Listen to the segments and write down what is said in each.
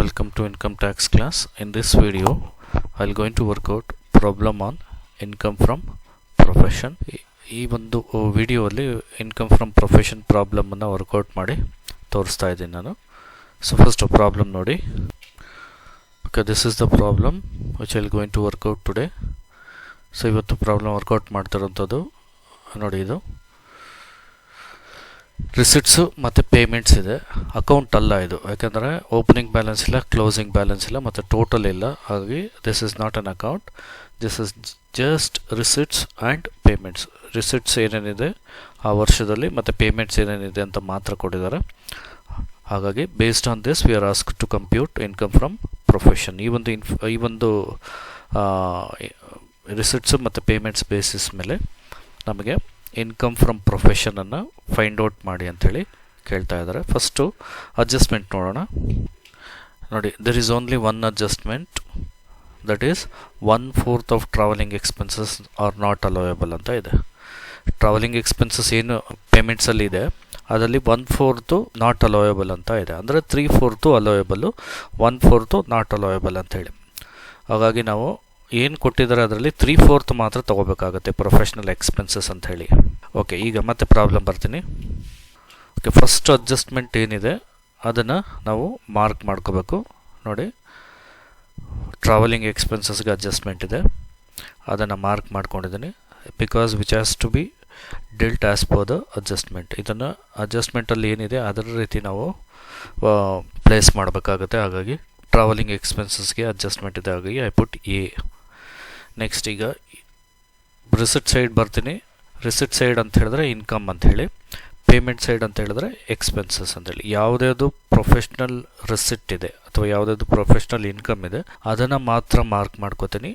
Welcome to income tax class. In this video I'll going to work out problem on income from profession. ಈ ಒಂದು ವಿಡಿಯೋದಲ್ಲಿ income from profession problem ಅನ್ನು work out ಮಾಡಿ ತೋರಿಸ್ತಾ ಇದ್ದೀನಿ ನಾನು. ಸೊ ಫಸ್ಟ್ ಪ್ರಾಬ್ಲಮ್ ನೋಡಿ. Okay, this is the problem which I going to work out today. ಸೊ ಇವತ್ತು ಪ್ರಾಬ್ಲಮ್ ವರ್ಕೌಟ್ ಮಾಡ್ತಿರೋಂಥದ್ದು ನೋಡಿ. ಇದು ರಿಸಿಟ್ಸು ಮತ್ತು ಪೇಮೆಂಟ್ಸ್ ಇದೆ, ಅಕೌಂಟ್ ಅಲ್ಲ ಇದು. ಯಾಕೆಂದರೆ ಓಪನಿಂಗ್ ಬ್ಯಾಲೆನ್ಸ್ ಇಲ್ಲ, ಕ್ಲೋಸಿಂಗ್ ಬ್ಯಾಲೆನ್ಸ್ ಇಲ್ಲ, ಮತ್ತು ಟೋಟಲ್ ಇಲ್ಲ. ಹಾಗಾಗಿ this is not an account, this is just receipts and payments. Receipts ಏನೇನಿದೆ ಆ ವರ್ಷದಲ್ಲಿ ಮತ್ತು ಪೇಮೆಂಟ್ಸ್ ಏನೇನಿದೆ ಅಂತ ಮಾತ್ರ ಕೊಟ್ಟಿದ್ದಾರೆ. ಹಾಗಾಗಿ based on this we are ask to compute income from profession. ಈ ಒಂದು ರಿಸಿಟ್ಸು ಮತ್ತು ಪೇಮೆಂಟ್ಸ್ ಬೇಸಿಸ್ ಮೇಲೆ ನಮಗೆ ಇನ್ಕಮ್ ಫ್ರಮ್ ಪ್ರೊಫೆಷನನ್ನು ಫೈಂಡ್ ಔಟ್ ಮಾಡಿ ಅಂಥೇಳಿ ಕೇಳ್ತಾ ಇದ್ದಾರೆ. ಫಸ್ಟು ಅಡ್ಜಸ್ಟ್ಮೆಂಟ್ ನೋಡೋಣ. ನೋಡಿ, there is only one adjustment, that is 1/4 of travelling expenses are not allowable ಅಂತ ಇದೆ. ಟ್ರಾವೆಲಿಂಗ್ ಎಕ್ಸ್ಪೆನ್ಸಸ್ ಏನು ಪೇಮೆಂಟ್ಸಲ್ಲಿ ಇದೆ ಅದರಲ್ಲಿ 1/4 ನಾಟ್ ಅಲೋಯಬಲ್ ಅಂತ ಇದೆ. ಅಂದರೆ 3/4 ಅಲೋಯಬಲ್ಲು, 1/4 ನಾಟ್ ಅಲೋಯಬಲ್ ಅಂಥೇಳಿ. ಹಾಗಾಗಿ ನಾವು ಏನು ಕೊಟ್ಟಿದ್ದಾರೆ ಅದರಲ್ಲಿ 3/4 ಮಾತ್ರ ತೊಗೋಬೇಕಾಗುತ್ತೆ ಪ್ರೊಫೆಷ್ನಲ್ ಎಕ್ಸ್ಪೆನ್ಸಸ್ ಅಂತ ಹೇಳಿ. ಓಕೆ, ಈಗ ಮತ್ತೆ ಪ್ರಾಬ್ಲಮ್ ಬರ್ತೀನಿ. ಓಕೆ, ಫಸ್ಟ್ ಅಡ್ಜಸ್ಟ್ಮೆಂಟ್ ಏನಿದೆ ಅದನ್ನು ನಾವು ಮಾರ್ಕ್ ಮಾಡ್ಕೋಬೇಕು. ನೋಡಿ, ಟ್ರಾವೆಲಿಂಗ್ ಎಕ್ಸ್ಪೆನ್ಸಸ್ಗೆ ಅಡ್ಜಸ್ಟ್ಮೆಂಟ್ ಇದೆ, ಅದನ್ನು ಮಾರ್ಕ್ ಮಾಡ್ಕೊಂಡಿದ್ದೀನಿ. Because which has to be dealt as per the adjustment. ಇದನ್ನು ಅಡ್ಜಸ್ಟ್ಮೆಂಟಲ್ಲಿ ಏನಿದೆ ಅದರ ರೀತಿ ನಾವು ಪ್ಲೇಸ್ ಮಾಡಬೇಕಾಗುತ್ತೆ. ಹಾಗಾಗಿ ಟ್ರಾವೆಲಿಂಗ್ ಎಕ್ಸ್ಪೆನ್ಸಸ್ಗೆ ಅಡ್ಜಸ್ಟ್ಮೆಂಟ್ ಇದೆ, ಹಾಗಾಗಿ ಐ ಪುಟ್ ಎ. ನೆಕ್ಸ್ಟ್ ಈಗ ರಿಸಿಟ್ ಸೈಡ್ ಬರ್ತೀನಿ. ರಿಸಿಟ್ ಸೈಡ್ ಅಂತ ಹೇಳಿದ್ರೆ ಇನ್ಕಮ್ ಅಂಥೇಳಿ, ಪೇಮೆಂಟ್ ಸೈಡ್ ಅಂತ ಹೇಳಿದ್ರೆ ಎಕ್ಸ್ಪೆನ್ಸಸ್ ಅಂತೇಳಿ. ಯಾವುದ್ಯಾವುದು ಪ್ರೊಫೆಷ್ನಲ್ ರಿಸಿಟ್ ಇದೆ ಅಥವಾ ಯಾವುದ್ಯಾವುದು ಪ್ರೊಫೆಷ್ನಲ್ ಇನ್ಕಮ್ ಇದೆ ಅದನ್ನು ಮಾತ್ರ ಮಾರ್ಕ್ ಮಾಡ್ಕೋತೀನಿ.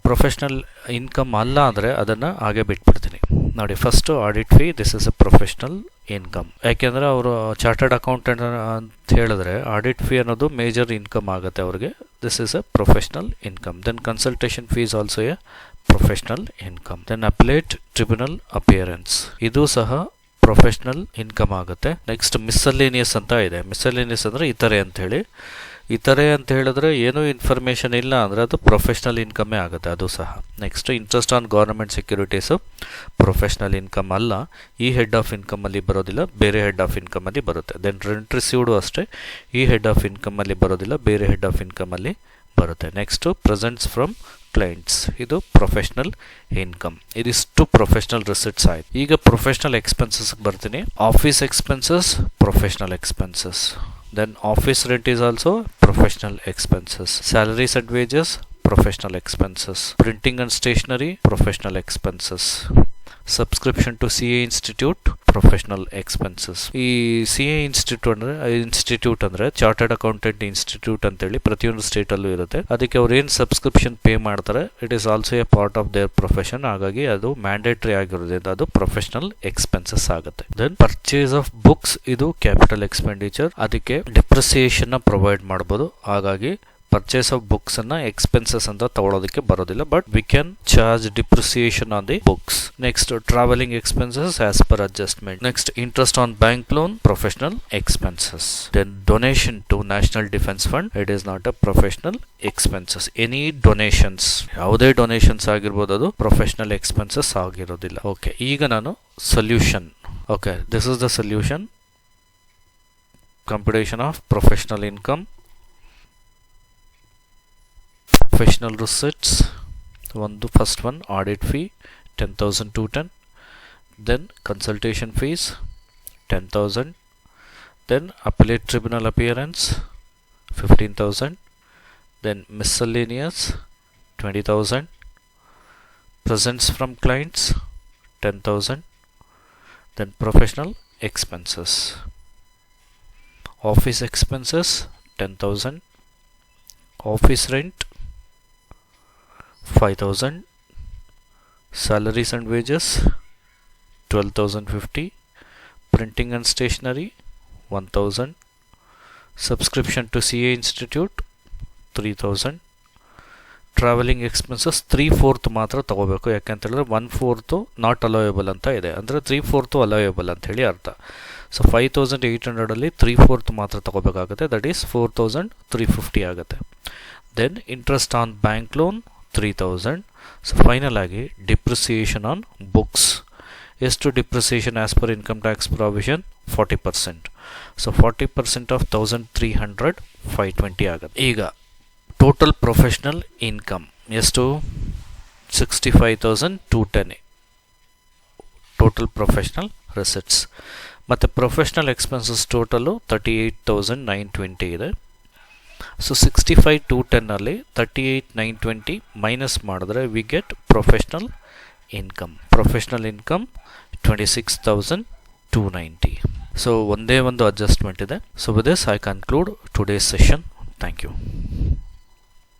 ಪ್ರೊಫೆಷ್ನಲ್ ಇನ್ಕಮ್ ಅಲ್ಲ ಅಂದರೆ ಅದನ್ನು ಹಾಗೆ ಬಿಟ್ಬಿಡ್ತೀನಿ. ನೋಡಿ, first audit fee, this is a professional income. ಯಾಕೆಂದರೆ ಅವರು ಚಾರ್ಟರ್ಡ್ ಅಕೌಂಟೆಂಟ್ ಅಂತ ಹೇಳಿದ್ರೆ ಆಡಿಟ್ ಫೀ ಅನ್ನೋದು ಮೇಜರ್ ಇನ್ಕಮ್ ಆಗುತ್ತೆ ಅವ್ರಿಗೆ. This is a professional income. Then consultation fees also a professional income. Then appellate tribunal appearance, ಇದು ಸಹ ಪ್ರೊಫೆಷ್ನಲ್ ಇನ್ಕಮ್ ಆಗುತ್ತೆ. ನೆಕ್ಸ್ಟ್ ಮಿಸ್ಸಲೇನಿಯಸ್ ಅಂತ ಇದೆ. ಮಿಸ್ಸಲೇನಿಯಸ್ ಅಂದರೆ ಇತರೆ ಅಂತ ಹೇಳಿ. ಇತರೆ ಅಂತ ಹೇಳಿದ್ರೆ ಏನೂ ಇನ್ಫಾರ್ಮೇಷನ್ ಇಲ್ಲ ಅಂದರೆ ಅದು ಪ್ರೊಫೆಷ್ನಲ್ ಇನ್ಕಮ್ಮೇ ಆಗುತ್ತೆ ಅದು ಸಹ. Next interest on government securities professional income ಅಲ್ಲ, ಈ ಹೆಡ್ ಆಫ್ ಇನ್ಕಮಲ್ಲಿ ಬರೋದಿಲ್ಲ, ಬೇರೆ ಹೆಡ್ ಆಫ್ ಇನ್ಕಮಲ್ಲಿ ಬರುತ್ತೆ. ದೆನ್ ರೆಂಟ್ ರಿಸೀವ್ಡು ಅಷ್ಟೇ, ಈ ಹೆಡ್ ಆಫ್ ಇನ್ಕಮಲ್ಲಿ ಬರೋದಿಲ್ಲ, ಬೇರೆ ಹೆಡ್ ಆಫ್ ಇನ್ಕಮಲ್ಲಿ ಬರುತ್ತೆ. ನೆಕ್ಸ್ಟು ಪ್ರೆಸೆಂಟ್ಸ್ ಫ್ರಮ್ ಕ್ಲೈಂಟ್ಸ್, ಇದು ಪ್ರೊಫೆಷ್ನಲ್ ಇನ್ಕಮ್. ಇದಿಷ್ಟು ಪ್ರೊಫೆಷ್ನಲ್ ರಿಸಿಟ್ಸ್ ಆಯ್ತು. ಈಗ ಪ್ರೊಫೆಷ್ನಲ್ ಎಕ್ಸ್ಪೆನ್ಸಸ್ಗೆ ಬರ್ತೀನಿ. Office expenses professional expenses. Then office rent is also professional expenses. Salaries and wages professional expenses. Printing and stationery professional expenses. Subscription to CA Institute professional expenses. ಈ CA institute ಅಂದರೆ chartered accountant institute ಅಂತೇಳಿ ಪ್ರತಿಯೊಂದು ಸ್ಟೇಟಲ್ಲೂ ಇರುತ್ತೆ. ಅದಕ್ಕೆ ಅವ್ರು ಏನು subscription pay ಮಾಡ್ತಾರೆ, it is also A part of their profession. ಹಾಗಾಗಿ ಅದು ಮ್ಯಾಂಡೇಟ್ರಿ ಆಗಿರೋದ್ರಿಂದ ಅದು ಪ್ರೊಫೆಷನಲ್ ಎಕ್ಸ್ಪೆನ್ಸಸ್ ಆಗುತ್ತೆ. ದೆನ್ ಪರ್ಚೇಸ್ ಆಫ್ ಬುಕ್ಸ್, ಇದು ಕ್ಯಾಪಿಟಲ್ ಎಕ್ಸ್ಪೆಂಡಿಚರ್. ಅದಕ್ಕೆ ಡಿಪ್ರಿಸಿಯೇಷನ್ ಪ್ರೊವೈಡ್ ಮಾಡ್ಬೋದು. ಹಾಗಾಗಿ ಪರ್ಚೇಸ್ ಆಫ್ ಬುಕ್ಸ್ ಅನ್ನ ಎಕ್ಸ್ಪೆನ್ಸಸ್ ಅಂತ ತಗೊಳ್ಳೋದಕ್ಕೆ ಬರೋದಿಲ್ಲ, but we can charge depreciation on the books. Next travelling expenses as per adjustment. Next interest on bank loan professional expenses. Then donation to national defence fund, it is not a professional expenses. Any donations, ಯಾವುದೇ donations ಆಗಿರ್ಬೋದು, ಅದು professional expenses ಆಗಿರೋದಿಲ್ಲ. Okay, ಈಗ ನಾನು solution. Okay, this is the solution. Computation of professional income. Professional receipts, first one audit fee 10,210, then consultation fees 10,000, then appellate tribunal appearance 15,000, then miscellaneous 20,000, presents from clients 10,000, then professional expenses. Office expenses 10,000, office rent 5,000, salaries and wages 12,050, printing and stationery 1,000, subscription to CA Institute 3,000, traveling expenses 3/4 ಮಾತ್ರ ತಗೋಬೇಕು. ಯಾಕೆಂತ ಹೇಳಿದ್ರೆ 1/4 not allowable ಅಂತ ಇದೆ, ಅಂದರೆ 3/4 allowable ಅಂತ ಹೇಳಿ ಅರ್ಥ. ಸೊ 5800 3/4 ಮಾತ್ರ ತಗೋಬೇಕಾಗುತ್ತೆ, ದಟ್ ಈಸ್ 4350 ಆಗುತ್ತೆ. Then interest on bank loan 3000. So final ಆಗಿ ಡಿಪ್ರಿಸಿಯೇಷನ್ ಆನ್ ಬುಕ್ಸ್. ಎಷ್ಟು depreciation as per income tax provision? 40%. So 40% of 1300 520 ಆಗುತ್ತೆ. ಈಗ ಟೋಟಲ್ ಪ್ರೊಫೆಷ್ನಲ್ ಇನ್ಕಮ್ ಎಷ್ಟು? 65,210 ಟೋಟಲ್ ಪ್ರೊಫೆಷ್ನಲ್ ರೆಸಿಟ್ಸ್. ಮತ್ತು ಪ್ರೊಫೆಷ್ನಲ್ ಎಕ್ಸ್ಪೆನ್ಸಸ್ ಟೋಟಲು 38,920 ಇದೆ. ಸೊ 65,210 38,920 ಮೈನಸ್ ಮಾಡಿದ್ರೆ we get professional income. Professional income 26,290. So ಒಂದೇ ಒಂದು ಅಡ್ಜಸ್ಟ್ಮೆಂಟ್ ಇದೆ. So with this I conclude today's session. Thank you.